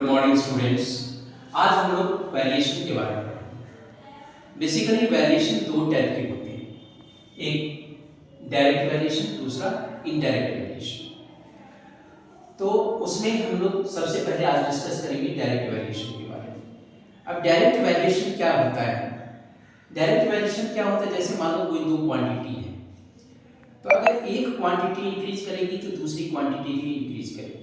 Good morning students. आज हम लोग वेरिएशन के बारे में पढ़ेंगे। बेसिकली वेरिएशन दो टाइप की होती है, एक डायरेक्ट वेरिएशन, दूसरा इनडायरेक्ट वेरिएशन। तो उसमें हम लोग सबसे पहले आज डिस्कस करेंगे डायरेक्ट वेरिएशन के बारे में। अब डायरेक्ट वेरिएशन क्या होता है? डायरेक्ट वेरिएशन क्या होता है, जैसे मान लो कोई दो क्वांटिटी है, तो अगर एक क्वांटिटी इंक्रीज करेगी तो दूसरी क्वांटिटी भी इंक्रीज करेगी।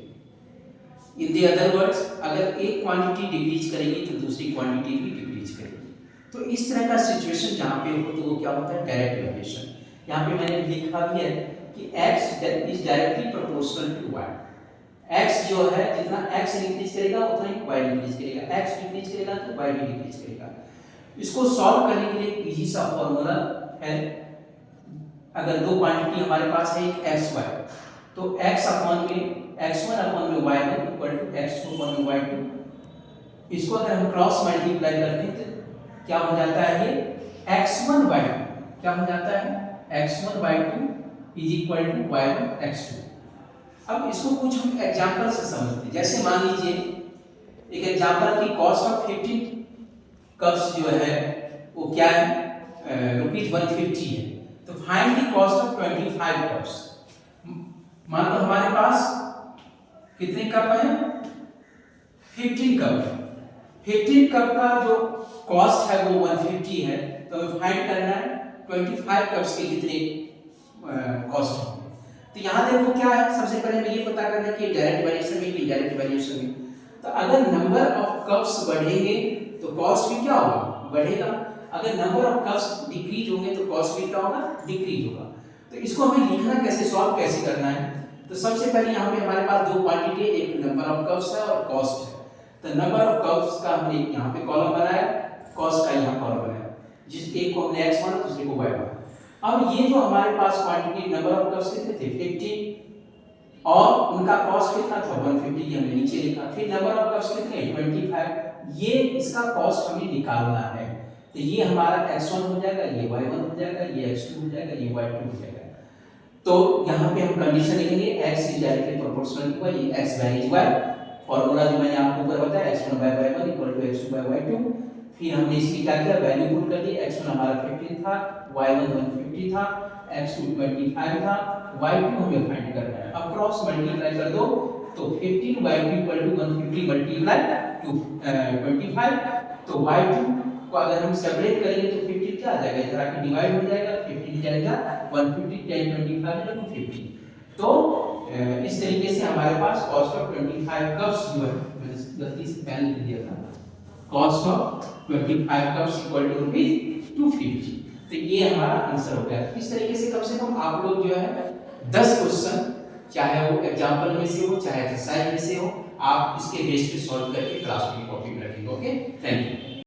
इन दी अदर वर्ड्स, अगर एक क्वांटिटी डिक्रीज करेगी तो दूसरी क्वांटिटी भी डिक्रीज करेगी। तो इस तरह का सिचुएशन जहाँ पे हो तो वो क्या होता है? Direct variation. यहाँ पे मैंने लिखा भी है कि x is directly proportional to y। x जो है, जितना x इंक्रीज करेगा उतना ही y इंक्रीज करेगा, x डिक्रीज करेगा तो y भी डिक्रीज करेगा। इसको सॉल्व करने के लिए एक इजी सा फॉर्मूला है। अगर दो क्वांटिटी हमारे पास है, एक x y, तो x अपॉन में x1 अपॉन में y1 equal to x2 upon में y2। इसको अगर हम क्रॉस मल्टीप्लाई करते हैं तो क्या हो जाता है? ये x1 y2 क्या हो जाता है? x1 y2 is equal to y1 x2। अब इसको कुछ हम एग्जांपल से समझते हैं। जैसे मान लीजिए एक एग्जांपल की कॉस्ट ऑफ 15 कप्स जो है वो क्या है? ₹150 है। तो find the cost of 25 cups. मान लो हमारे पास कितने कप है? 15 कप है। 15 कप का जो कॉस्ट है वो 150 है, तो हमें फाइंड करना है 25 कप्स के कितने कॉस्ट होंगे। तो यहाँ देखो क्या है, सबसे पहले हमें ये पता करना है कि डायरेक्ट वेरिएशन में कि इनडायरेक्ट वेरिएशन में। तो अगर नंबर ऑफ कप्स बढ़ेंगे तो कॉस्ट भी क्या होगा? बढ़ेगा। अगर नंबर ऑफ कप्स डिक्रीज होंगे तो कॉस्ट भी क्या होगा? डिक्रीज होगा। तो इसको हमें लिखना कैसे, सॉल्व कैसे करना है? तो सबसे पहले यहाँ पे हमारे पास दो क्वांटिटी है, एक नंबर ऑफ कप्स है और कॉस्ट है। तो नंबर ऑफ कप्स का हमने यहाँ पे कॉलम बनाया, कॉस्ट का यहाँ कॉलम बनाया, जिस एक को हमने x माना दूसरे को y माना। अब ये जो हमारे पास क्वांटिटी नंबर ऑफ कप्स कितने थे? 15 और उनका कॉस्ट कितना था? 150 हमने नीचे लिखा। फिर नंबर ऑफ कप्स कितने? 25। ये इसका कॉस्ट हमें निकालना है। तो ये हमारा x1 हो जाएगा, ये y1 हो जाएगा, ये x2 हो जाएगा, ये y2 हो जाएगा। तो यहाँ पे हम कंडीशन लिखेंगे x is directly proportional to y, ये x वैल्यू y। फार्मूला जो मैंने आपको ऊपर बताया x1 by y1 equal to x2 by y2। फिर हमने इसकी क्या किया? वैल्यू पुट कर दी। x1 हमारा 15 था, y1 150 था, x2 25 था, y2 हमें फाइंड करना है। अब क्रॉस मल्टीप्लाई कर दो तो 15 y2 equal to 150 multiply two 25। तो y2 को अगर हम सेपरेट करेंगे तो 15 क्या आ जाएगा? इधर आके डिवाइड हो जाएगा, 15 जाएगा 150 10 25 250। तो इस तरीके से हमारे पास कॉस्ट ऑफ 25 कप्स जो है, मैंने गलती से पहले लिख दिया था, cost of 25 cups equal to ₹250। तो ये हमारा आंसर हो गया। इस तरीके से कम से कम आप लोग जो है 10 क्वेश्चन, चाहे वो एग्जांपल में से हो चाहे एक्सरसाइज में से हो, आप इसके बेस पे सॉल्व करके क्लास में कॉपी में रखेंगे। Okay, thank you.